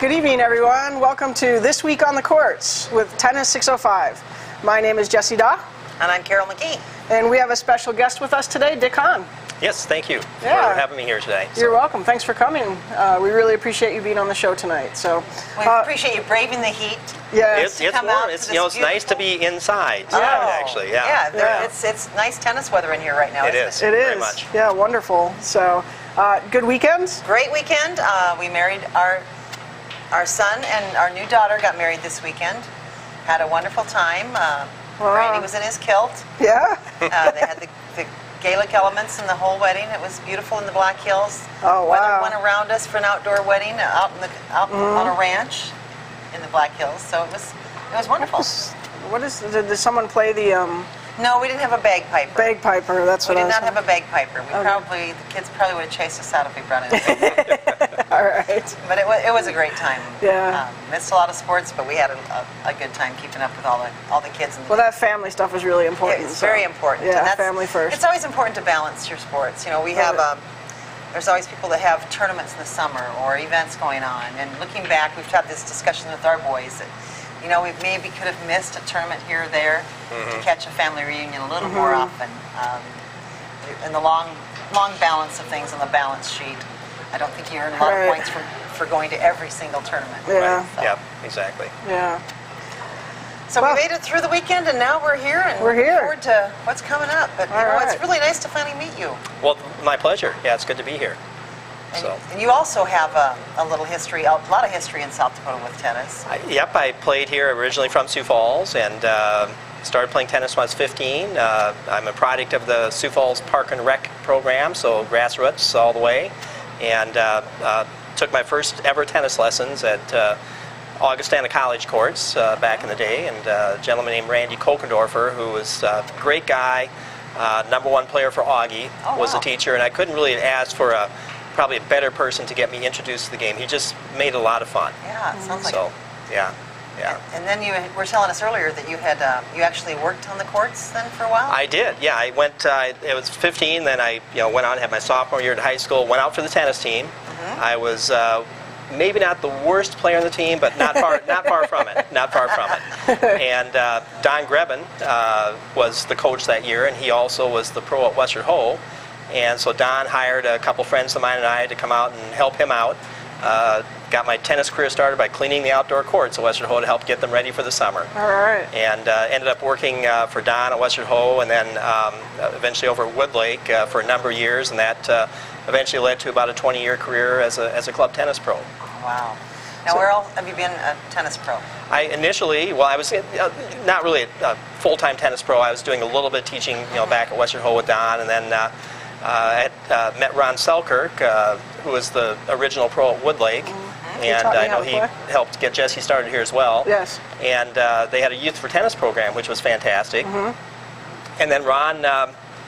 Good evening, everyone. Welcome to This Week on the Courts with Tennis 605. My name is Jessie. And I'm Carol McKee. And we have a special guest with us today, Dick Hahn. Yes, thank you for having me here today. You're welcome. Thanks for coming. We really appreciate you being on the show tonight. So we appreciate you braving the heat. Yes, it's warm. It's nice to be inside. Actually, It's nice tennis weather in here right now. It is. Very much. Yeah, wonderful. So, good weekends. Great weekend. We married our son and our new daughter got married this weekend. Had a wonderful time. Randy was in his kilt. Yeah. They had the Gaelic elements in the whole wedding. It was beautiful in the Black Hills. Oh, wow. Weather went around us for an outdoor wedding out on a ranch in the Black Hills. So it was wonderful. Did someone play the No, we didn't have a bagpiper. Bagpiper, that's what I was We did not have a bagpiper. The kids probably would have chased us out if we brought in a bagpiper. All right. But it was a great time. Yeah. Missed a lot of sports, but we had a good time keeping up with all the kids. Well, that family stuff is really important. It's very important. Yeah, and family first. It's always important to balance your sports. You know, we have there's always people that have tournaments in the summer or events going on. And looking back, we've had this discussion with our boys that, you know, we maybe could have missed a tournament here or there to catch a family reunion a little more often. And the long balance of things on the balance sheet, I don't think you earn a lot of points for going to every single tournament. Yeah. Right. So. Yep, exactly. Yeah. So we made it through the weekend, and now we're here, and we're here. Look forward to what's coming up. But it's really nice to finally meet you. Well, my pleasure. Yeah, it's good to be here. And you also have a lot of history in South Dakota with tennis. Yep, I played here originally from Sioux Falls and started playing tennis when I was 15. I'm a product of the Sioux Falls Park and Rec program, so grassroots all the way. And took my first ever tennis lessons at Augustana College courts back in the day. And a gentleman named Randy Kokendorfer, who was a great guy, #1 player for Augie, was a teacher. And I couldn't really ask for probably a better person to get me introduced to the game. He just made it a lot of fun. Yeah, it sounds like so, it. Yeah. And then you were telling us earlier that you had you actually worked on the courts then for a while? I did, yeah. I went, it was 15, then I went on, had my sophomore year at high school, went out for the tennis team. I was maybe not the worst player on the team, but not far from it. Not far from it. And Don Grebben was the coach that year, and he also was the pro at Western Ho. And so Don hired a couple friends of mine and I to come out and help him out. Got my tennis career started by cleaning the outdoor courts at Western Ho to help get them ready for the summer. All right. And ended up working for Don at Western Ho, and then eventually over at Wood Lake for a number of years, and that eventually led to about a 20-year career as a club tennis pro. Wow. Now, where else have you been a tennis pro? I was not really a full-time tennis pro. I was doing a little bit of teaching, back at Western Ho with Don, and then I had met Ron Selkirk, who was the original pro at Wood Lake, and I know he helped get Jessie started here as well. Yes. And they had a Youth for Tennis program, which was fantastic. And then Ron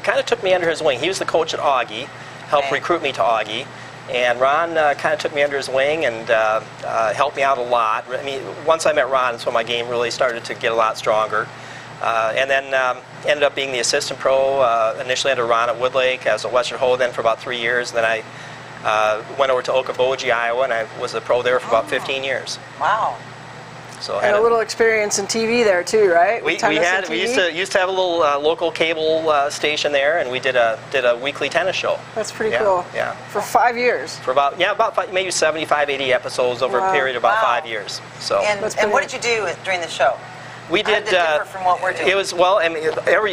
kind of took me under his wing. He was the coach at Augie, helped recruit me to Augie. And Ron kind of took me under his wing and helped me out a lot. I mean, once I met Ron, that's when my game really started to get a lot stronger. And then ended up being the assistant pro, initially under Ron at Wood Lake. I was at Western Ho then for about 3 years. And then I went over to Okoboji, Iowa, and I was a pro there for about 15 years. Wow. So and a little experience in TV there too, right? We used to have a little local cable station there, and we did a weekly tennis show. That's pretty cool. Yeah. For 5 years. For about maybe 75, 80 episodes over a period of about 5 years. So. And what did you do during the show? We did. How did it differ from what we're doing? It was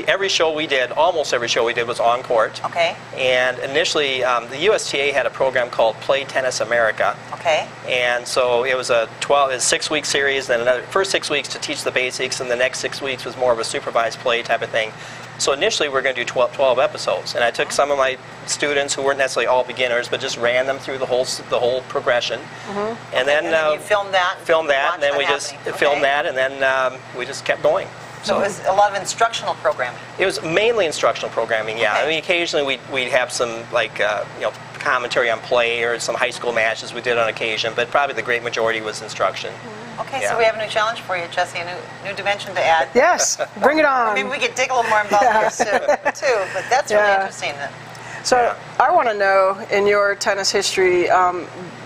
every show we did, almost every show we did was on court. Okay. And initially, the USTA had a program called Play Tennis America. Okay. And so it was a 6-week series. Then another first 6 weeks to teach the basics, and the next 6 weeks was more of a supervised play type of thing. So initially, we were going to do 12 episodes, and I took some of my students who weren't necessarily all beginners, but just ran them through the whole progression. And then you filmed that. And then we just filmed that, and then we just kept going. So it was a lot of instructional programming. It was mainly instructional programming. Yeah, I mean, occasionally we'd have some commentary on play or some high school matches we did on occasion, but probably the great majority was instruction. Okay, so we have a new challenge for you, Jessie, a new dimension to add. Yes, bring it on. Maybe we could dig a little more involved here too, but that's really interesting. So I want to know, in your tennis history,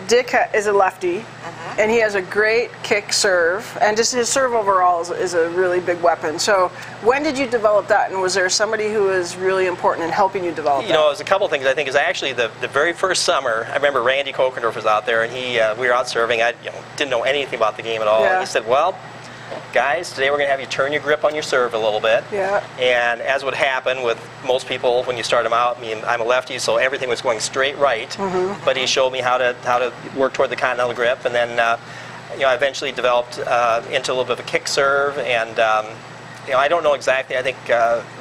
Dick is a lefty, And he has a great kick serve, and just his serve overall is a really big weapon. So when did you develop that, and was there somebody who was really important in helping you develop that? You know, it was a couple of things. I think is actually the very first summer, I remember Randy Kokendorf was out there, and we were out serving. I didn't know anything about the game at all. Yeah. And he said, well, guys, today we're going to have you turn your grip on your serve a little bit. Yeah. And as would happen with most people when you start them out, I mean, I'm a lefty, so everything was going straight right. But he showed me how to work toward the continental grip, and then I eventually developed into a little bit of a kick serve, and I don't know exactly. I think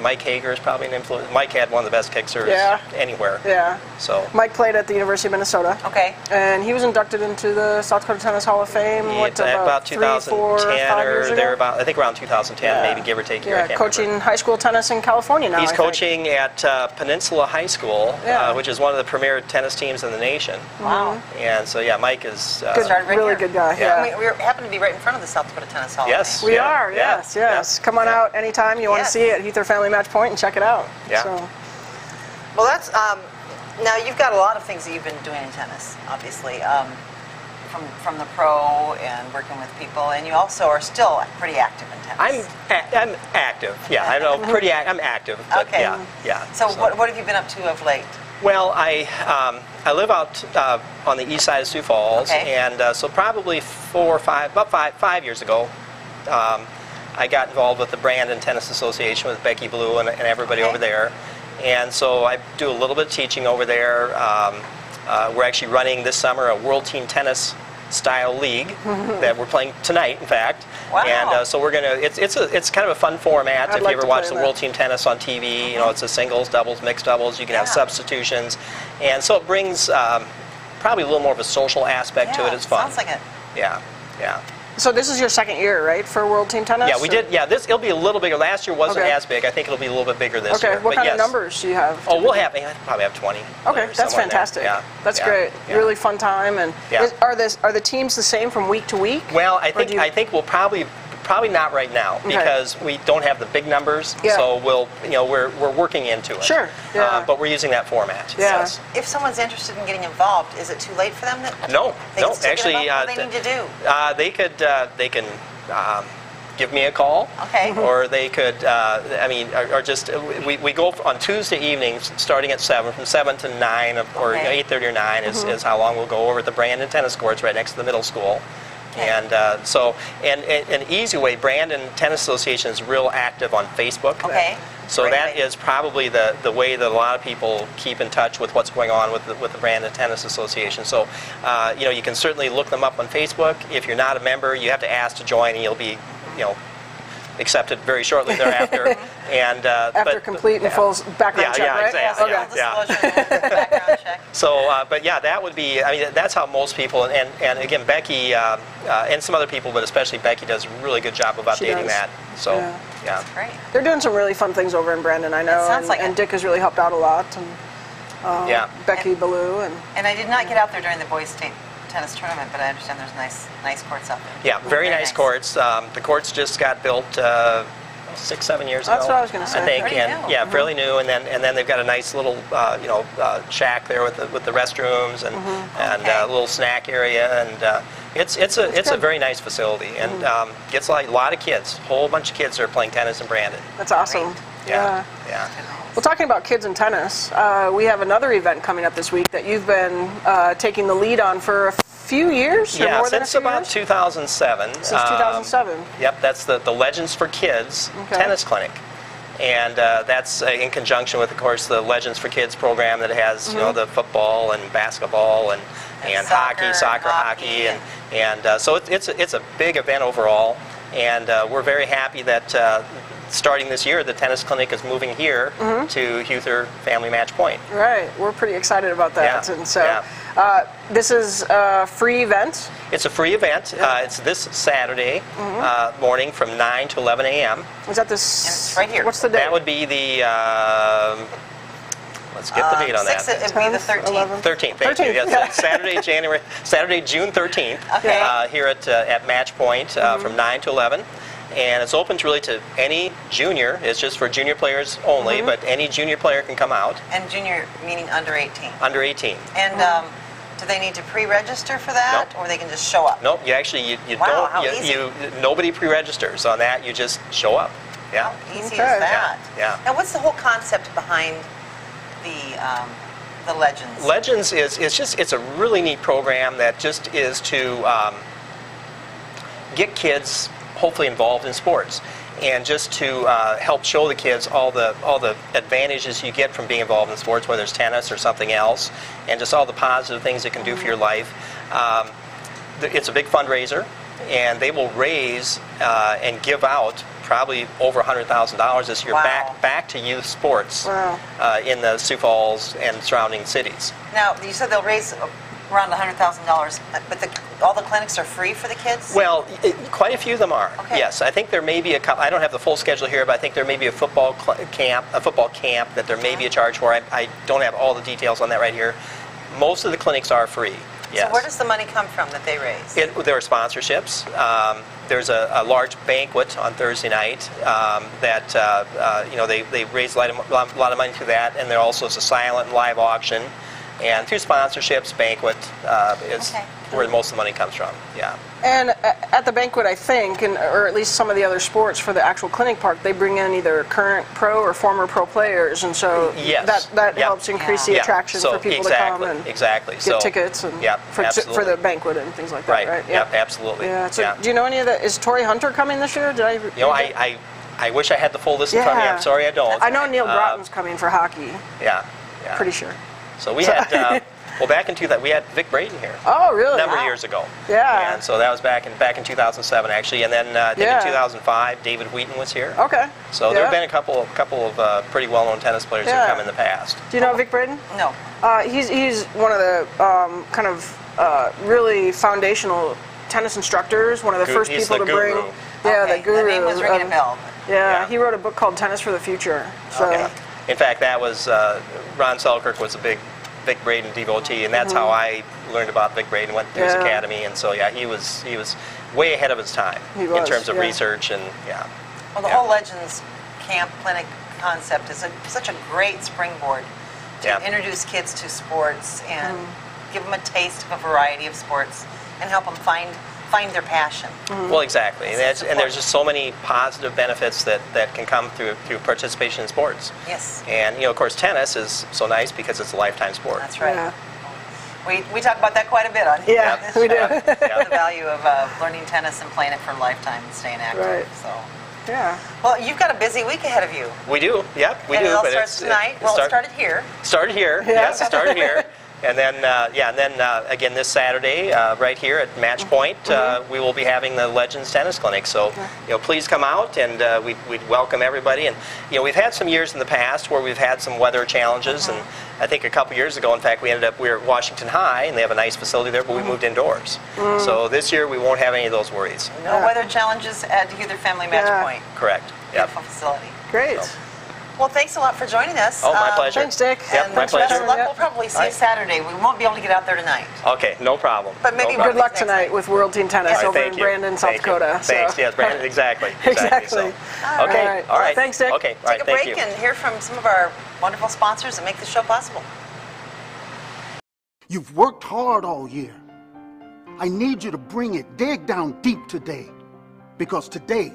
Mike Hager is probably an influence. Mike had one of the best kick serves anywhere. Yeah. So Mike played at the University of Minnesota. Okay. And he was inducted into the South Dakota Tennis Hall of Fame. About 2010 or thereabout. I think around 2010, maybe give or take a year. Yeah, coaching high school tennis in California now. He's coaching at Peninsula High School, which is one of the premier tennis teams in the nation. Wow. And so Mike is really good guy. Yeah. We happen to be right in front of the South Dakota Tennis Hall. Yes. We are. Yes. Come on out anytime you want to see it at Heather Family Match Point and check it out. Yeah. So. Well, that's now you've got a lot of things that you've been doing in tennis, obviously, from the pro and working with people, and you also are still pretty active in tennis. I'm active. Yeah, I know I'm active. But okay. Yeah. So what have you been up to of late? Well, I live out on the east side of Sioux Falls, and so probably 5 years ago, I got involved with the Brandon Tennis Association with Becky Blue and everybody over there. And so I do a little bit of teaching over there. We're actually running this summer a World Team Tennis style league that we're playing tonight, in fact. Wow. And so we're gonna. It's kind of a fun format. If you ever watch the that. World Team Tennis on TV, it's a singles, doubles, mixed doubles. You can have substitutions, and so it brings probably a little more of a social aspect to it. It's fun. Sounds like it. Yeah. So this is your second year, right, for World Team Tennis? Yeah, we did. Yeah, it'll be a little bigger. Last year wasn't as big. I think it'll be a little bit bigger this year. Okay, what kind of numbers do you have? Oh, we'll probably have 20. Okay, that's fantastic. Yeah, that's great. Yeah. Really fun time. And are the teams the same from week to week? Well, I think we'll probably not right now because we don't have the big numbers. So we're working into it. Sure. Yeah. But we're using that format. Yeah. Yes. If someone's interested in getting involved, is it too late for them? No. Actually, what do they need to do? They can give me a call. Okay. Or they could, or just we go on Tuesday evenings starting at 7, from 7 to 9, or 8:30 or 9 is how long we'll go over at the Brandon tennis courts right next to the middle school. And an easy way, Brandon Tennis Association is real active on Facebook. Okay. So that is probably the way that a lot of people keep in touch with what's going on with the Brandon Tennis Association. So, you can certainly look them up on Facebook. If you're not a member, you have to ask to join, and you'll be, accepted very shortly thereafter. And after complete and full background check, right? Exactly. Background check. So, but that would be. That's how most people, and again, Becky and some other people, but especially Becky, does a really good job of updating that. So, That's great. They're doing some really fun things over in Brandon, I know. It sounds like and Dick has really helped out a lot. And Becky Ballou and I did not get out there during the boys' state tennis tournament, but I understand there's nice courts out there. Yeah, very nice courts. The courts just got built 6-7 years ago. That's what I was going to say. I think, Pretty new. fairly new, and then they've got a nice little shack there with the restrooms and a little snack area, and it's a very nice facility, and gets a lot of kids. A whole bunch of kids are playing tennis in Brandon. That's awesome. Yeah. Well, talking about kids and tennis, we have another event coming up this week that you've been taking the lead on for a few years, or more than a since few about years? 2007. Since 2007. Yep, that's the Legends for Kids tennis clinic. And that's in conjunction with, of course, the Legends for Kids program that has, the football and basketball and soccer, hockey, and so it's a big event overall. And we're very happy that starting this year, the tennis clinic is moving here to Heather Family Match Point. Right, we're pretty excited about that. Yeah. And so this is a free event? It's a free event. It's this Saturday morning from 9 to 11 a.m. Is that this? It's right here. What's the date? That would be the, let's get the date on that. It would be the 13th. 13th, thank you. Yes, Saturday, June 13th, here at Match Point from 9 to 11. And it's open really to any junior. It's just for junior players only, but any junior player can come out. And junior meaning under 18. Under 18. And Do they need to pre-register for that, Nope. or they can just show up? Nope, you actually, you Wow, don't, how easy. nobody pre-registers on that, you just show up. Yeah. How easy Okay. is that? Yeah. And what's the whole concept behind the Legends? Legends it's a really neat program that just is to get kids hopefully involved in sports, and just to help show the kids all the advantages you get from being involved in sports, whether it's tennis or something else, and just all the positive things it can do for your life. It's a big fundraiser, and they will raise and give out probably over $100,000 this year. Wow. back to youth sports. Wow. In the Sioux Falls and surrounding cities. Now, you said they'll raise around $100,000, but all the clinics are free for the kids? Well, quite a few of them are. Okay. Yes, I think there may be a couple. I don't have the full schedule here, but I think there may be a football camp that there may be a charge for. I don't have all the details on that right here. Most of the clinics are free. Yes. So where does the money come from that they raise? There are sponsorships. There's a large banquet on Thursday night that they raise a lot of money through that, and there also is a silent and live auction, and through sponsorships, banquet is Okay. where most of the money comes from. Yeah. And at the banquet, I think, or at least some of the other sports for the actual clinic park, they bring in either current pro or former pro players, and so Yes. that Yep. helps increase the Yeah. attraction So, for people exactly, to come and exactly. get So, tickets and yep, for absolutely. the banquet and things like that, Right. right? Yep. Absolutely. Yeah. So yeah. do you know any of that? Is Torrey Hunter coming this year? Did I? You know, I wish I had the full list in front of me. I'm sorry I don't. I know Neil Broughton's coming for hockey. Yeah. Yeah. Pretty sure. So we had. Well, back in we had Vic Braden here. Oh, really? A number of Wow. years ago. Yeah. And so that was back in 2007 actually, and then I think Yeah. in 2005 David Wheaton was here. Okay. So there have been a couple of pretty well-known tennis players who've Yeah. come in the past. Do you know Vic Braden? No. He's one of the kind of really foundational tennis instructors. One of the first He's people the to bring. guru. Yeah, Okay, the guru. The name was ringing a bell. Yeah, Yeah. he wrote a book called Tennis for the Future. So. Okay. In fact, that was Ron Selkirk was a big Vic Braden devotee, and that's how I learned about Vic Braden. Went to his Yeah. academy, and so yeah, he was way ahead of his time He in was, terms of yeah. research and yeah. Well, the Yeah. whole Legends Camp Clinic concept is such a great springboard to Yeah. introduce kids to sports and give them a taste of a variety of sports and help them find their passion. Well, exactly, and, That's and there's just so many positive benefits that can come through participation in sports. Yes, And of course, tennis is so nice because it's a lifetime sport. that's right. Yeah. We talk about that quite a bit on here. Yeah, This we do. show. Yeah. The value of learning tennis and playing it for a lifetime and staying active. Right. So, Yeah. well, you've got a busy week ahead of you. We do, yep, we and do. it all but starts tonight. it Started here. Started here, Yeah. yes, it started here. And then, again this Saturday, right here at Match Point, we will be having the Legends Tennis Clinic. So, please come out, and we'd welcome everybody. And we've had some years in the past where we've had some weather challenges, and I think a couple years ago, in fact, we were at Washington High, and they have a nice facility there, but we moved indoors. So this year we won't have any of those worries. No weather challenges at either family match Yeah. point. Correct. Yep. Beautiful facility. Great. So. Well, thanks a lot for joining us. Oh, my pleasure. Thanks, Dick. Yep, And my best of pleasure. luck. Yep. We'll probably see All you right. Saturday. We won't be able to get out there tonight. Okay, no problem. But maybe no we'll Good problem. luck next tonight night. with World Team Tennis All right, over Thank in you. Brandon, South Thank you. Dakota. Thanks. So. Yes, Brandon. Exactly. Exactly. So. All Okay. right. All right. Thanks, Dick. Okay. All right. Take a Thank break you. and hear from some of our wonderful sponsors that make the show possible. You've worked hard all year. I need you to bring it, dig down deep today. Because today,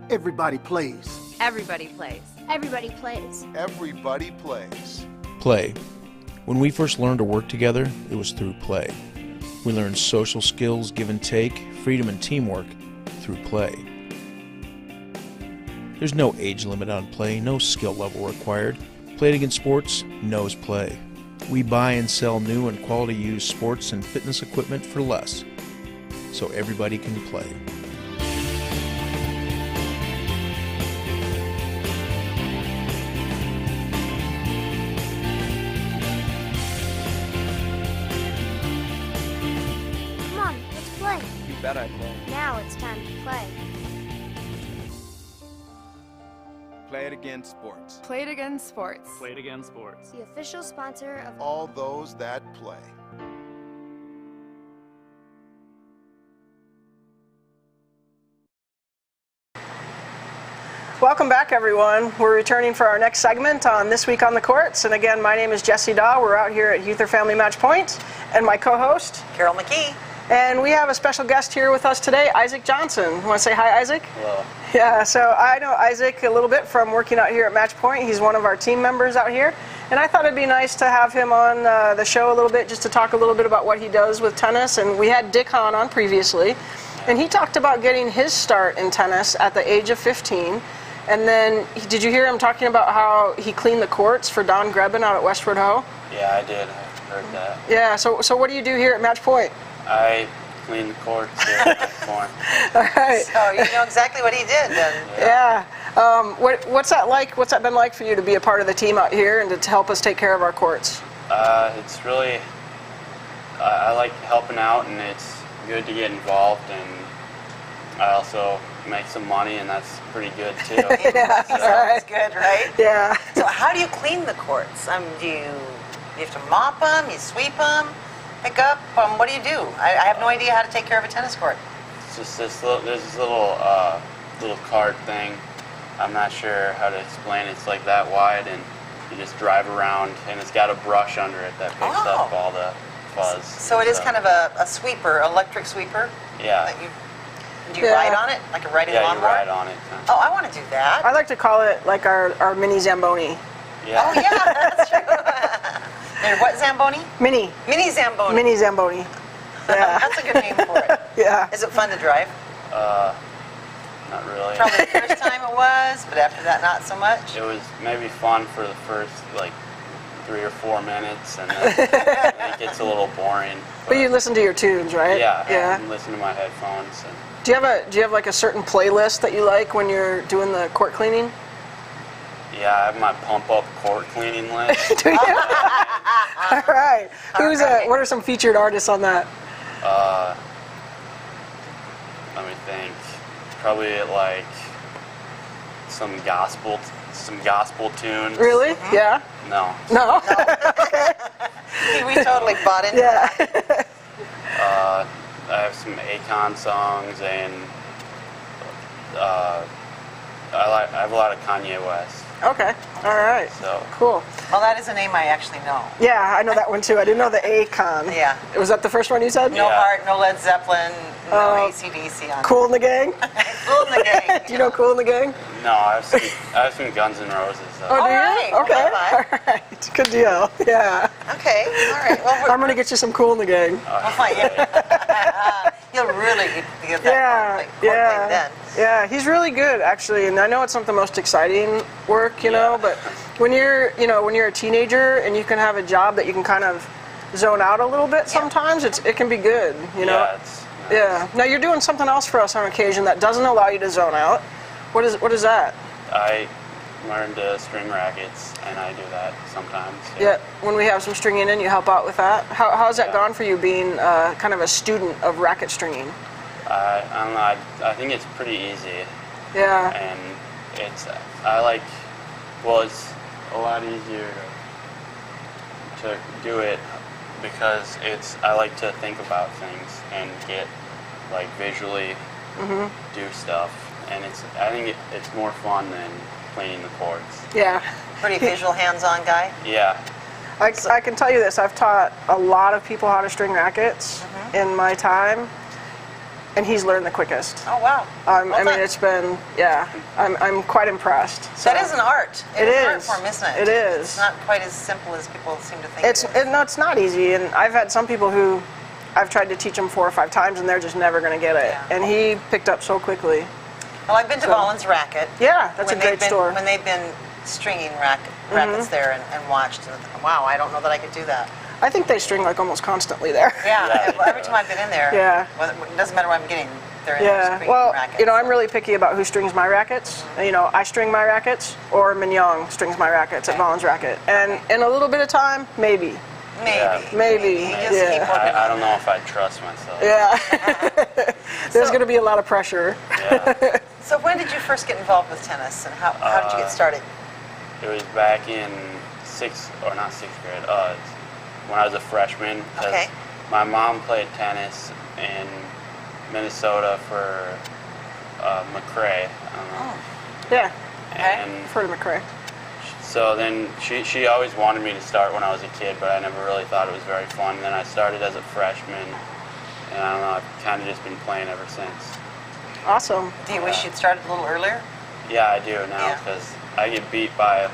everybody plays. Everybody plays. Everybody plays. Everybody plays. Play. When we first learned to work together, it was through play. We learned social skills, give and take, freedom and teamwork through play. There's no age limit on play, no skill level required. Play It Again Sports knows play. We buy and sell new and quality used sports and fitness equipment for less, so everybody can play. Come on, let's play. You bet I play. Now it's time to play. Play It Again Sports. Play It Again Sports. Play It Again Sports. The official sponsor of All those that play. Welcome back, everyone. We're returning for our next segment on This Week on the Courts. And again, my name is Jessie Daw. We're out here at Heather Family Match Point, and my co-host, Carol McKee. and we have a special guest here with us today, Isaac Johnson. Want to say hi, Isaac? Hello. Yeah, so I know Isaac a little bit from working out here at Match Point. He's one of our team members out here. And I thought it'd be nice to have him on the show a little bit, just to talk a little bit about what he does with tennis. And we had Dick Hahn on previously, and he talked about getting his start in tennis at the age of 15. And then, did you hear him talking about how he cleaned the courts for Don Grebben out at Westward Ho? Yeah, I did. I heard that. Yeah, so what do you do here at Match Point? I clean the courts here at Match Point. All right. So you know exactly what he did then. Yeah. What's that like? What's that been like for you to be a part of the team out here and to help us take care of our courts? It's really, I like helping out, and it's good to get involved, and I also make some money, and that's pretty good too. Yeah, Sounds right. good, right? Yeah. So how do you clean the courts? Do you have to mop them? You sweep them? Pick up? What do you do? I have no idea how to take care of a tennis court. It's just this little, there's this little card thing. I'm not sure how to explain it. It's like that wide, and you just drive around, and it's got a brush under it that picks up all the fuzz. So it is kind of a sweeper, electric sweeper? Yeah. Do you ride on it? Like a riding Yeah, lawnmower? you ride on it. Oh, I want to do that. I like to call it like our mini Zamboni. Yeah. Oh, yeah, that's true. And what Zamboni? Mini Zamboni. Mini Zamboni. Yeah. That's a good name for it. Yeah. Is it fun to drive? Not really. Probably the first time it was, but after that, not so much. It was maybe fun for the first like 3 or 4 minutes, and then it gets a little boring. But you listen to your tunes, right? Yeah. Yeah. And listen to my headphones. And Do you have like a certain playlist that you like when you're doing the court cleaning? yeah, I have my pump up court cleaning list. Do you? All right. What are some featured artists on that? Let me think. Probably like some gospel tunes. Really? Yeah. No. No. We totally bought into Yeah. that. I have some Akon songs, and I have a lot of Kanye West. Okay. All right. So Cool. Well, that is a name I actually know. Yeah, I know that one too. I didn't know the Akon. Yeah. Was that the first one you said? No Yeah. Heart, no Led Zeppelin, no AC/DC on Cool in the Gang? Cool in the Gang. Do you know Cool in the Gang? no, I have some Guns N' Roses though. Oh, do you? right. Okay. All All right. Good deal. Yeah. Okay, all right. Well, I'm going to get you some Cool in the Gang. we'll find you. You'll really get that court thing then. Yeah, he's really good actually, and I know it's not the most exciting work, you know, but when you're a teenager and you can have a job that you can kind of zone out a little bit sometimes, it can be good, you know. Yeah, it's nice. Yeah. Now you're doing something else for us on occasion that doesn't allow you to zone out. What is that? I learned string rackets, and I do that sometimes. Yeah, when we have some stringing in, you help out with that. How's that gone for you, being kind of a student of racket stringing? I don't know. I think it's pretty easy, Yeah. and it's a lot easier to do it because I like to think about things and get like visually do stuff, and I think it's more fun than cleaning the courts. Yeah. Pretty visual, hands-on guy. Yeah. I can tell you this, I've taught a lot of people how to string rackets in my time, and he's learned the quickest. Oh, wow. I mean, it's been, I'm quite impressed. So. That is an art. It is an art is. form, isn't it? It is. It's not quite as simple as people seem to think It's not easy, and I've had some people who I've tried to teach them 4 or 5 times, and they're just never going to get it. Yeah. And he picked up so quickly. Well, I've been to Vollin's Racket. Yeah, that's a when great store. When they've been stringing rackets there and watched, and wow, I don't know that I could do that. I think they string like almost constantly there. Yeah, well, every time I've been in there, it doesn't matter what I'm getting, they're in there stringing rackets. You know, I'm really picky about who strings my rackets. You know, I string my rackets, or Mignon strings my rackets at Vollin's Racket. And in a little bit of time, maybe. Maybe. You just keep working I on don't know if I trust myself. Yeah. There's going to be a lot of pressure. Yeah. So when did you first get involved with tennis, and how did you get started? It was back in sixth grade, when I was a freshman. 'Cause my mom played tennis in Minnesota for McRae. I don't know. Yeah. Okay. I've heard of McKee. So then she always wanted me to start when I was a kid, but I never really thought it was very fun. And then I started as a freshman, and I don't know, I've kind of just been playing ever since. Awesome. Do you wish you'd started a little earlier? Yeah, I do now, Yeah. because I get beat by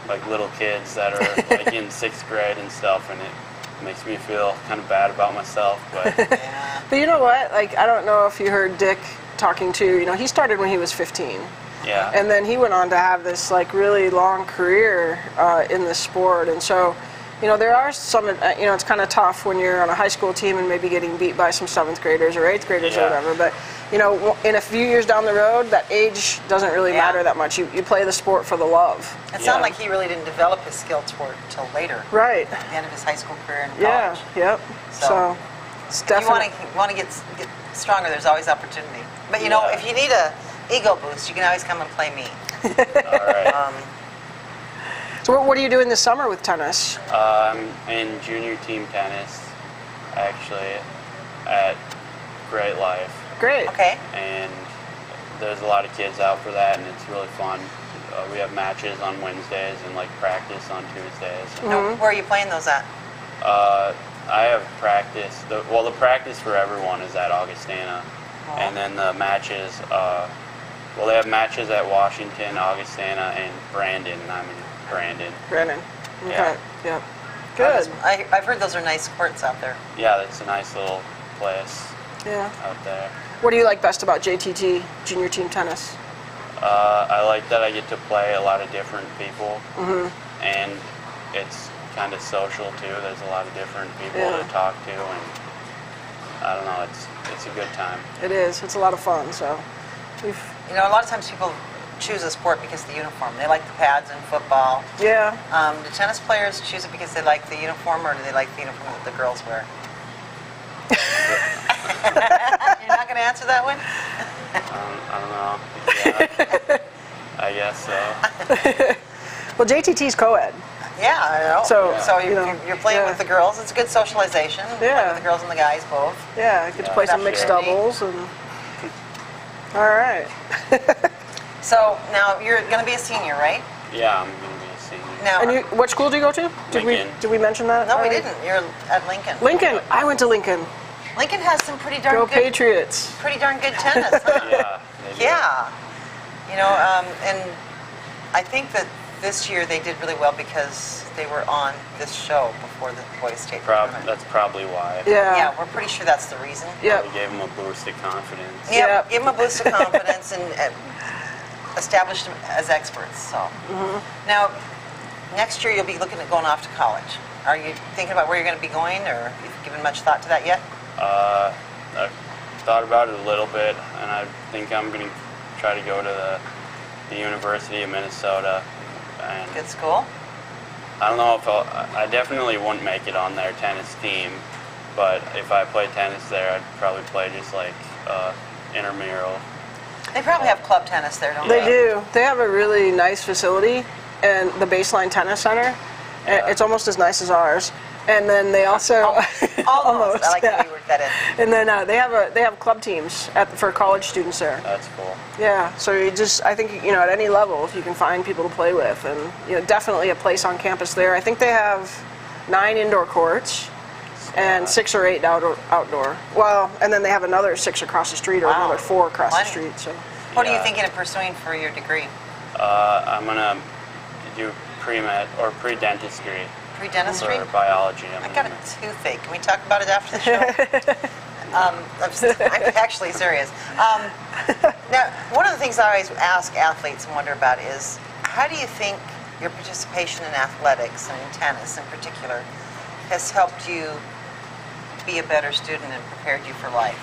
like little kids that are like in 6th grade and stuff, and it makes me feel kind of bad about myself. But Yeah. But you know what? Like, I don't know if you heard Dick talking to, you know, he started when he was 15. yeah, And then he went on to have this like really long career in the sport. And so, you know, there are some, you know, it's kind of tough when you're on a high school team and maybe getting beat by some 7th graders or 8th graders or Yeah. whatever. But, you know, in a few years down the road, that age doesn't really Yeah. matter that much. You play the sport for the love. It Yeah. sounded like he really didn't develop his skill toward until later, Right. at the end of his high school career and Yeah. college. Yep. So, So it's If you definitely. want to get stronger, there's always opportunity. But you know, Yeah. if you need a ego boost, you can always come and play me. all right. So what are you doing this summer with tennis? I'm in junior team tennis, actually, at Great Life, Great. Okay. and there's a lot of kids out for that, and it's really fun. We have matches on Wednesdays and like practice on Tuesdays. Now, where are you playing those at? I have practice. The practice for everyone is at Augustana, and then the matches. They have matches at Washington, Augustana, and Brandon, and I'm in Brandon. Brandon. Okay. Yeah. Yep. Good. I've heard those are nice courts out there. Yeah, it's a nice little place Yeah. out there. What do you like best about JTT, junior team tennis? I like that I get to play a lot of different people, and it's kind of social too. There's a lot of different people Yeah. to talk to, and I don't know. It's a good time. It is. It's a lot of fun. So, we've. You know, a lot of times people choose a sport because of the uniform. They like the pads in football. Yeah. Do tennis players choose it because they like the uniform, or do they like the uniform that the girls wear? You're not going to answer that one? I don't know. Yeah, I guess so. Well, JTT's co-ed. Yeah, I know. So, you, you know, you're playing yeah. with the girls. It's a good socialization. Yeah. With the girls and the guys both. Yeah, I get to play some mixed Sure. doubles and. All right. So now you're going to be a senior, right? Yeah, I'm gonna be a senior. Now, And you, what school do you go to? Lincoln. Did we mention that? no, we already? didn't. You're at Lincoln. Lincoln. I went to Lincoln. Lincoln has some pretty darn Go good, Patriots. pretty darn good tennis. Huh? Yeah. They do. Yeah. You know, and I think that this year they did really well because they were on this show before the boys' state tournament. That's probably why. Yeah. Yeah, we're pretty sure that's the reason. Yep. We gave them a boost of confidence. Yeah, Yep. give them a boost of confidence and establish them as experts. So now, next year you'll be looking at going off to college. Are you thinking about where you're going to be going, or have you given much thought to that yet? I've thought about it a little bit, and I think I'm going to try to go to the University of Minnesota. And Good school. I don't know if I definitely wouldn't make it on their tennis team, but if I played tennis there, I'd probably play just like intramural. They probably have club tennis there, don't They they? do. They have a really nice facility, and the Baseline Tennis Center. It's almost as nice as ours. And then they also Almost. I like yeah. how you worked that in. And then they have club teams for college students there. That's cool. Yeah, so I think at any level, if you can find people to play with, and definitely a place on campus there. I think they have 9 indoor courts and 6 or 8 outdoor. Well, and then they have another 6 across the street, or Wow. another 4 across Plenty. the street. So What are you Yeah. thinking of pursuing for your degree? I'm gonna do pre-med or pre-dentistry Pre-dentistry? for biology. I got a toothache. Can we talk about it after the show? I'm actually serious. Now, one of the things I always ask athletes and wonder about is, how do you think your participation in athletics and in tennis in particular has helped you be a better student and prepared you for life?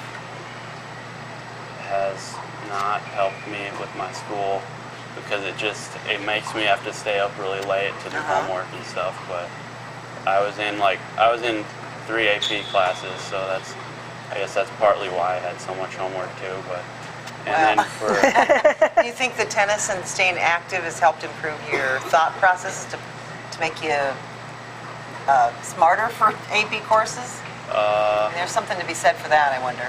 Has not helped me with my school because it makes me have to stay up really late to do homework and stuff. But I was in 3 AP classes, so I guess that's partly why I had so much homework too. But and then for Do you think the tennis and staying active has helped improve your thought processes to make you smarter for AP courses? And there's something to be said for that, I wonder.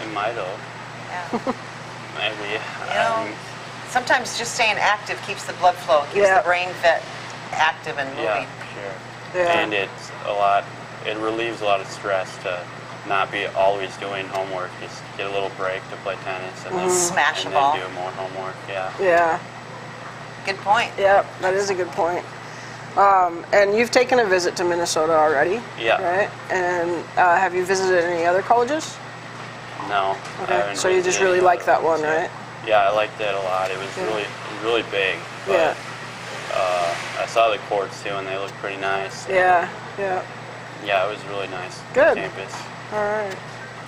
it might have Yeah. maybe. You know, sometimes just staying active keeps the blood flow, keeps the brain fit, active and moving. Sure. Yeah. And it's a lot. It relieves a lot of stress to not be always doing homework. Just get a little break to play tennis and then Smash and the ball. then do more homework. Yeah. Yeah. Good point. Yep, that is a good point. And you've taken a visit to Minnesota already. Yeah. Right. And have you visited any other colleges? No. I Okay. haven't So you just visited really any like other that one, ones yet. right? Yeah, I liked it a lot. It was really big. But, Yeah. I saw the courts too, and they looked pretty nice. Yeah. Yeah. Yeah, it was really nice. Good. Campus. All right.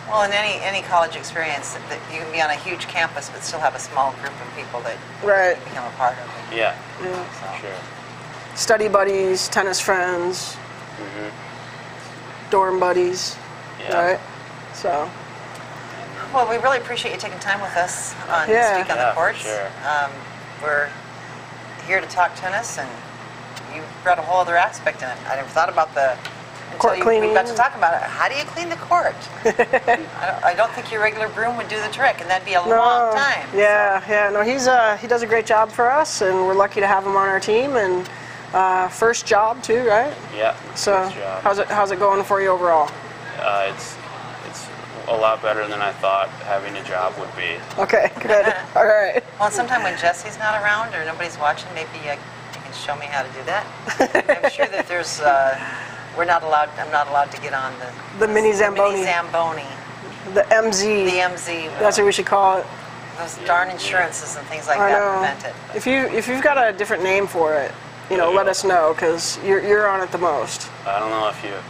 Well, in any college experience, that you can be on a huge campus but still have a small group of people that Right. you become a part of. Yeah. Yeah. So. Sure. Study buddies, tennis friends, dorm buddies. Yeah. Right. So. Well, we really appreciate you taking time with us on Yeah. Speak on the Yeah, for Courts. sure. We're here to talk tennis, and you brought a whole other aspect in it. I never thought about the Court cleaning. we got to talk about it. How do you clean the court? I don't think your regular broom would do the trick, and that'd be a long time. Yeah, yeah. No, he does a great job for us, and we're lucky to have him on our team. And first job too, right? Yeah. So first job. how's it going for you overall? It's a lot better than I thought having a job would be. Okay, good. All right. Well, sometime when Jessie's not around or nobody's watching, maybe you can show me how to do that. I'm sure that there's. I'm not allowed to get on The mini Zamboni. Mini Zamboni. The MZ. The MZ. That's what we should call it. Those darn insurances and things like I that know. prevent it. If you've got a different name for it, let us know, because you're on it the most. I don't know if it's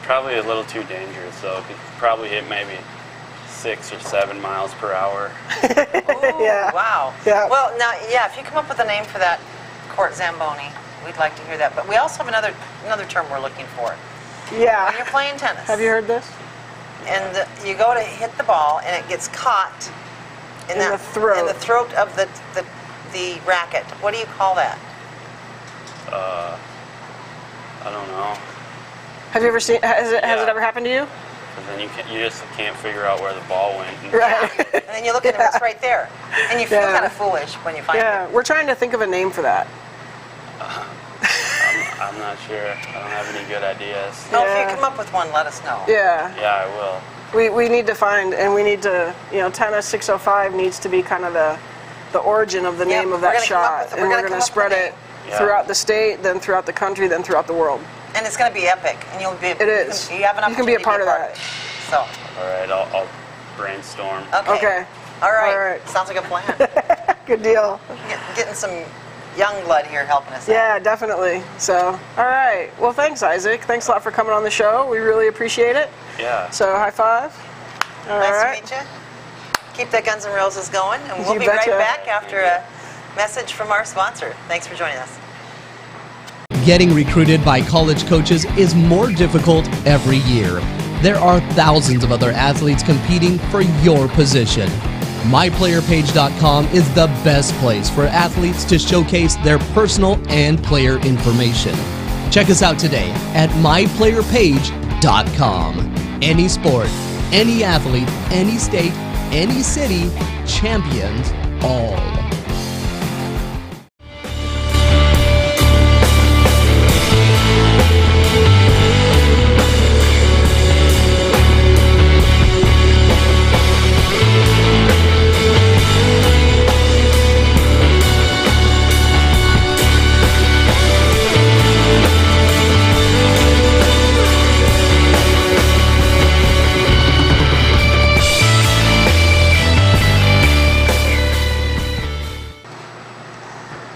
probably a little too dangerous though. It could probably hit maybe 6 or 7 miles per hour. Ooh, Yeah. Wow. Yeah. Well, now, if you come up with a name for that court Zamboni, we'd like to hear that. But we also have another term we're looking for. When you're Yeah. playing tennis. Have you heard this? And you go to hit the ball, and it gets caught in the throat. in the throat of the racket. What do you call that? I don't know. Have you ever seen? Has it ever happened to you? But then you just can't figure out where the ball went. And Right. And then you look at it, it's right there, and you feel Yeah. kind of foolish when you find Yeah, it. we're trying to think of a name for that. I'm not sure. I don't have any good ideas. No, if Yeah. you come up with one, let us know. Yeah. Yeah, I will. We need to find, and we need to, Tennis 605 needs to be kind of the origin of the Yeah, name of we're that gonna come up shot, with- and we're we're gonna going come to up with spread a it name. throughout the state, then throughout the country, then throughout the world. And it's going to be epic, and you'll be. It is. You have an You can be a opportunity part to of that. it. So. All right, I'll brainstorm. Okay. All right. All right. Sounds like a plan. Good deal. Getting some young blood here helping us out. Yeah, definitely. So, all right. Well, thanks, Isaac. Thanks a lot for coming on the show. We really appreciate it. Yeah. So, high five. All Nice right. to meet you. Keep that Guns N' Roses going, and we'll You be betcha. right back after a message from our sponsor. Thanks for joining us. Getting recruited by college coaches is more difficult every year. There are thousands of other athletes competing for your position. MyPlayerPage.com is the best place for athletes to showcase their personal and player information. Check us out today at MyPlayerPage.com. Any sport, any athlete, any state, any city, champions all.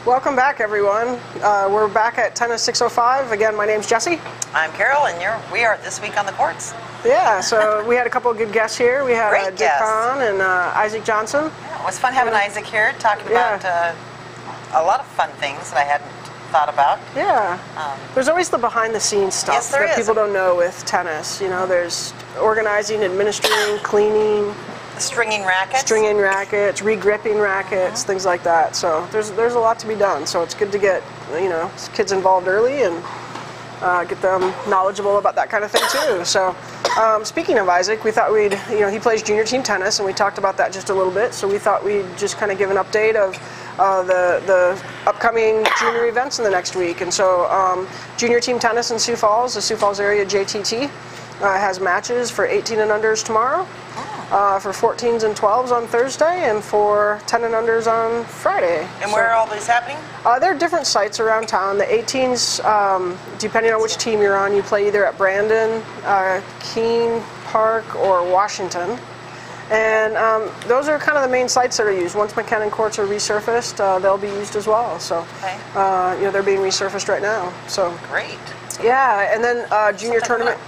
Welcome back, everyone. We're back at Tennis 605. Again, my name's Jessie. I'm Carol, and we are this week on the courts. Yeah, so we had a couple of good guests here. We had Great Dick guests. Hahn and Isaac Johnson. Yeah, it was fun having Isaac here talking Yeah. about a lot of fun things that I hadn't thought about. Yeah. There's always the behind-the-scenes stuff Yes, there that is. people don't know with tennis. There's organizing, administering, cleaning, Stringing rackets. stringing rackets, re-gripping rackets, things like that. So there's a lot to be done. So it's good to get kids involved early and get them knowledgeable about that kind of thing too. So Speaking of Isaac, we thought we'd, he plays junior team tennis, and we talked about that just a little bit. So we thought we'd just kind of give an update of the upcoming junior events in the next week. And so junior team tennis in Sioux Falls, the Sioux Falls area JTT, has matches for 18 and unders tomorrow, for 14s and 12s on Thursday, and for 10 and unders on Friday. And where are all these happening? There are different sites around town. The 18s, depending on which team you're on, you play either at Brandon, Keene Park, or Washington. And those are kind of the main sites that are used. Once McKenna courts are resurfaced, they'll be used as well. So, they're being resurfaced right now. So great. Yeah, and then junior tournament.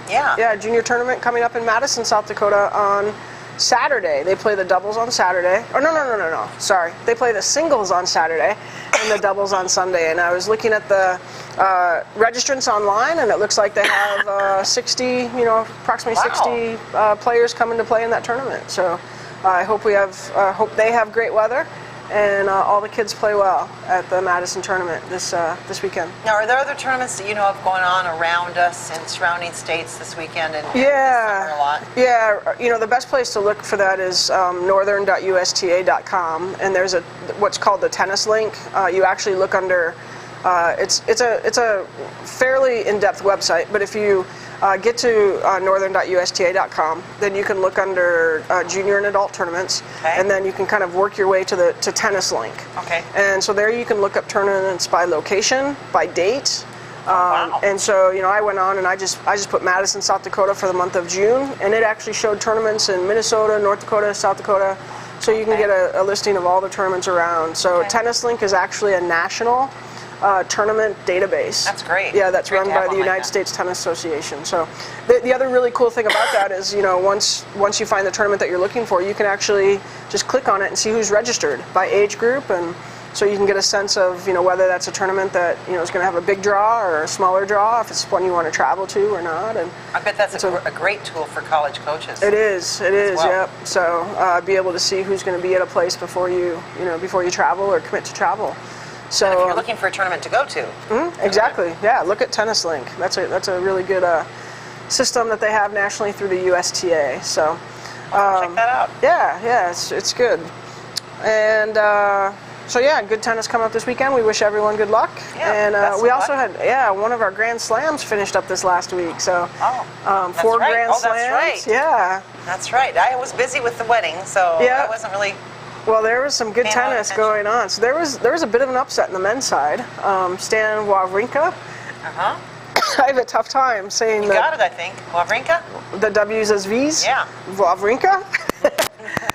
Junior tournament coming up in Madison, South Dakota on Saturday. They play the doubles on Saturday. Oh, no. Sorry. They play the singles on Saturday and the doubles on Sunday. And I was looking at the registrants online, and it looks like they have 60, approximately 60 players coming to play in that tournament. So I hope hope they have great weather, and all the kids play well at the Madison tournament this weekend. Now, are there other tournaments that you know of going on around us in surrounding states this weekend and this summer a lot? Yeah, the best place to look for that is northern.usta.com, and there's what's called the tennis link. You actually look under. It's a fairly in-depth website, but if you get to northern.usta.com, then you can look under junior and adult tournaments, and then you can kind of work your way to tennis link. Okay. And so there you can look up tournaments by location, by date. And so I went on and I just put Madison, South Dakota for the month of June, and it actually showed tournaments in Minnesota, North Dakota, South Dakota. So you can get a listing of all the tournaments around. So Tennis Link is actually a national tournament database. That's great. Yeah, that's run by the United States Tennis Association. So the other really cool thing about that is, once you find the tournament that you're looking for, you can actually just click on it and see who's registered by age group, and so you can get a sense of whether that's a tournament that is going to have a big draw or a smaller draw, if it's one you want to travel to or not. And I bet that's a great tool for college coaches. It is. Yep. So be able to see who's going to be at a place before you travel or commit to travel. So and if you're looking for a tournament to go to. Exactly. Yeah, look at Tennis Link. That's a really good system that they have nationally through the USTA. So check that out. Yeah, it's good. And so good tennis coming up this weekend. We wish everyone good luck. Yeah, and we also had one of our Grand Slams finished up this last week. So 4 Grand Slams. That's right. Yeah. That's right. I was busy with the wedding, so I wasn't really. Well, there was some good tennis going on. So there was a bit of an upset in the men's side. Stan Wawrinka. I have a tough time saying you got it, I think. Wawrinka? The W's as V's? Yeah. Wawrinka?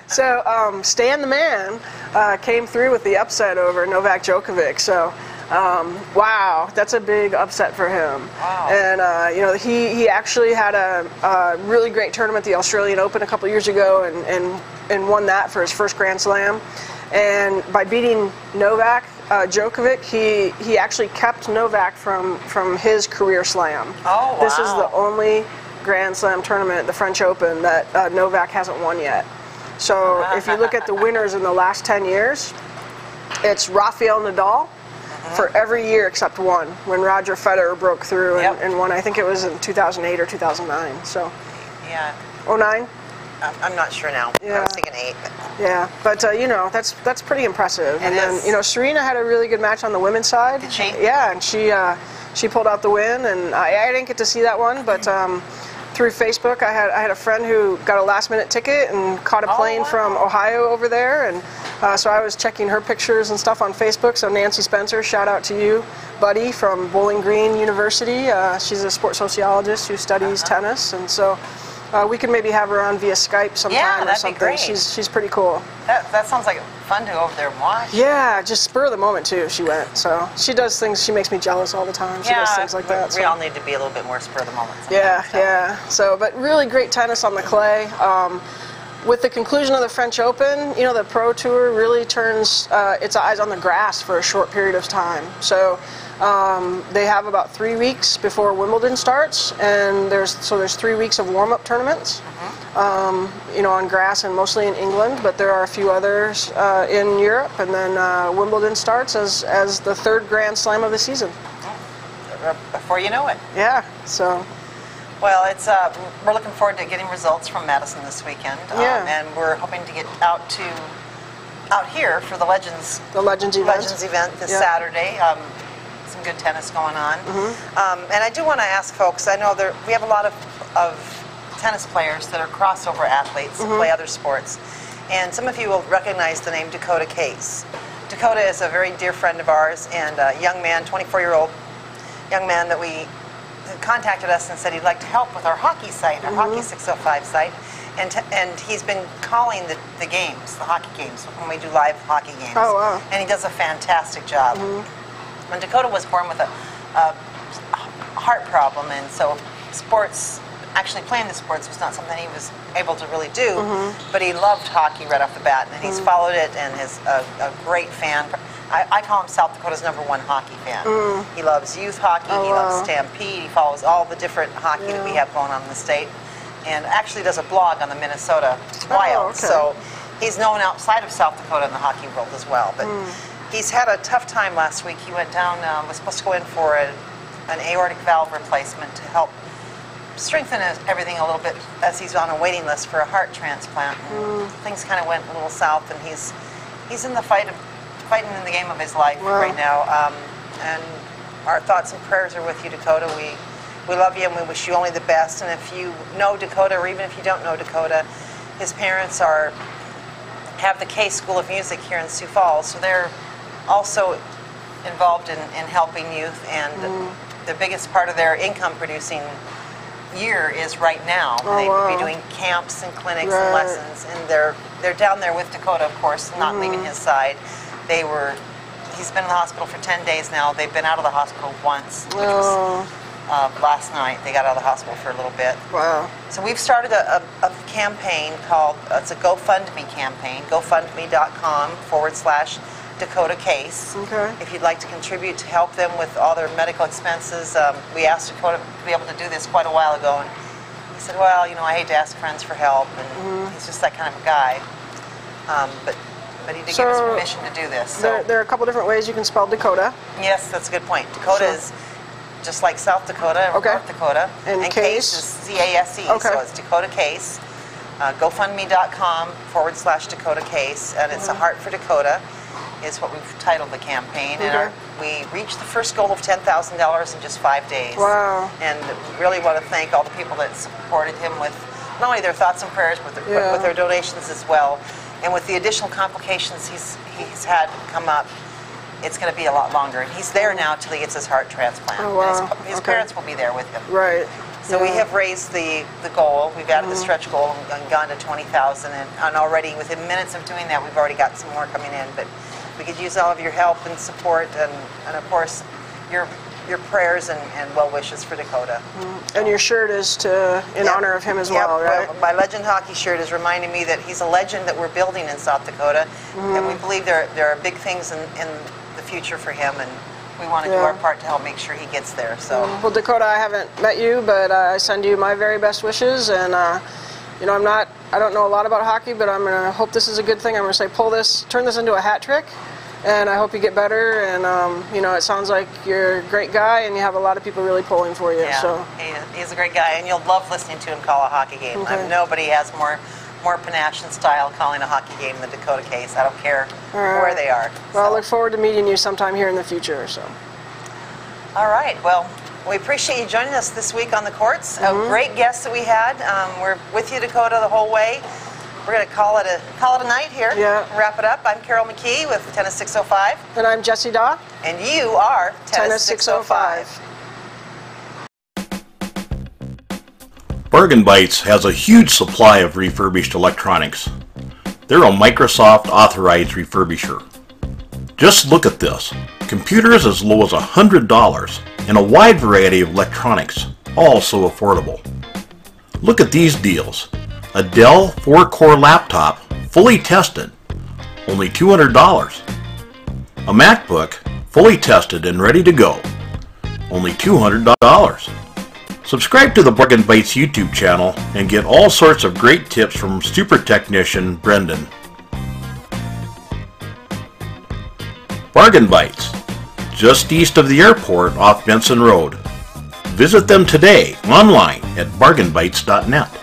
So Stan the man came through with the upset over Novak Djokovic. So wow, that's a big upset for him. Wow. And he actually had a really great tournament, the Australian Open, a couple years ago, and won that for his first Grand Slam. And by beating Novak Djokovic, he actually kept Novak from his career slam. Oh, wow. This is the only Grand Slam tournament, the French Open, that Novak hasn't won yet. So if you look at the winners in the last 10 years, it's Rafael Nadal for every year except one, when Roger Federer broke through and won. I think it was in 2008 or 2009. So yeah. 09? I'm not sure now. Yeah. I was thinking 8. Yeah, but that's pretty impressive. And then Serena had a really good match on the women's side. Did she? Yeah, and she pulled out the win, and I didn't get to see that one, but through Facebook, I had a friend who got a last-minute ticket and caught a plane from Ohio over there, and so I was checking her pictures and stuff on Facebook. So Nancy Spencer, shout out to you, buddy, from Bowling Green University. She's a sports sociologist who studies tennis, and so we could maybe have her on via Skype sometime or something. Be great. She's pretty cool. That sounds like fun to go over there and watch. Yeah, just spur of the moment too. She went, so she does things. She makes me jealous all the time. She does things like that. We all need to be a little bit more spur of the moment. Yeah. So, but really great tennis on the clay. With the conclusion of the French Open, the Pro Tour really turns its eyes on the grass for a short period of time. So they have about 3 weeks before Wimbledon starts, and there's 3 weeks of warm-up tournaments, on grass and mostly in England, but there are a few others in Europe, and then Wimbledon starts as the 3rd Grand Slam of the season. Before you know it. Yeah. So. Well, it's we're looking forward to getting results from Madison this weekend, and we're hoping to get out here for the Legends event this Saturday. Some good tennis going on, and I do want to ask folks. I know we have a lot of tennis players that are crossover athletes and play other sports, and some of you will recognize the name Dakota Case. Dakota is a very dear friend of ours and a young man, 24-year-old young man that contacted us and said he'd like to help with our hockey site, our Hockey 605 site, and he's been calling the games, the hockey games, when we do live hockey games. Oh, wow. And he does a fantastic job. And Dakota was born with a heart problem, and so actually playing the sports was not something he was able to really do, but he loved hockey right off the bat, and he's followed it and is a great fan. I call him South Dakota's #1 hockey fan. He loves youth hockey, he loves Stampede, he follows all the different hockey that we have going on in the state, and actually does a blog on the Minnesota Wild. So he's known outside of South Dakota in the hockey world as well. But he's had a tough time last week. He went down, was supposed to go in for an aortic valve replacement to help strengthen everything a little bit as he's on a waiting list for a heart transplant. Things kind of went a little south, and he's in the fighting in the game of his life right now. And our thoughts and prayers are with you, Dakota. We love you and we wish you only the best. And if you know Dakota, or even if you don't know Dakota, his parents have the Case School of Music here in Sioux Falls, so they're also involved in helping youth, and the biggest part of their income producing year is right now. They would be doing camps and clinics and lessons, and they're down there with Dakota, of course, not leaving his side. He's been in the hospital for 10 days now. They've been out of the hospital once, which was last night. They got out of the hospital for a little bit. Wow. So we've started a campaign called, it's a GoFundMe campaign, gofundme.com/Dakota Case. If you'd like to contribute to help them with all their medical expenses. We asked Dakota to be able to do this quite a while ago, and he said, well, you know, I hate to ask friends for help, and he's just that kind of a guy. But he did give us permission to do this. So there are a couple different ways you can spell Dakota. Yes, that's a good point. Dakota is just like South Dakota or North Dakota. And Case is C-A-S-E, so it's Dakota Case. GoFundMe.com/Dakota Case, and it's a Heart for Dakota is what we've titled the campaign. And we reached the first goal of $10,000 in just 5 days. Wow. And really want to thank all the people that supported him with not only their thoughts and prayers, but with their donations as well. And with the additional complications he's had come up, it's going to be a lot longer. And he's there now till he gets his heart transplant. And his parents will be there with him. Right. So we have raised the goal. We've added the stretch goal and gone to 20,000. And already within minutes of doing that, we've already got some more coming in. But we could use all of your help and support, and of course your prayers and well wishes for Dakota. And your shirt is in honor of him as well, right? Well, my Legend Hockey shirt is reminding me that he's a legend that we're building in South Dakota, and we believe there are big things in the future for him, and we want to do our part to help make sure he gets there. So, well, Dakota, I haven't met you, but I send you my very best wishes, and you know, I don't know a lot about hockey, but I'm gonna hope this is a good thing. I'm gonna say turn this into a hat trick. And I hope you get better, and you know, it sounds like you're a great guy, and you have a lot of people really pulling for you. Yeah, so he's a great guy, and you'll love listening to him call a hockey game. Nobody has more panache and style calling a hockey game than Dakota Case. I don't care where they are. Well, I look forward to meeting you sometime here in the future. So. All right. Well, we appreciate you joining us this week on the courts. A great guest that we had. We're with you, Dakota, the whole way. We're going to call it a night here. Wrap it up. I'm Carol McKee with Tennis 605. And I'm Jessie Daw. And you are Tennis 605. Bargain Bites has a huge supply of refurbished electronics. They're a Microsoft authorized refurbisher. Just look at this. Computers as low as $100 and a wide variety of electronics, all so affordable. Look at these deals. A Dell 4-core laptop, fully tested, only $200. A MacBook, fully tested and ready to go, only $200. Subscribe to the Bargain Bites YouTube channel and get all sorts of great tips from super technician Brendan. Bargain Bites, just east of the airport off Benson Road. Visit them today online at bargainbites.net.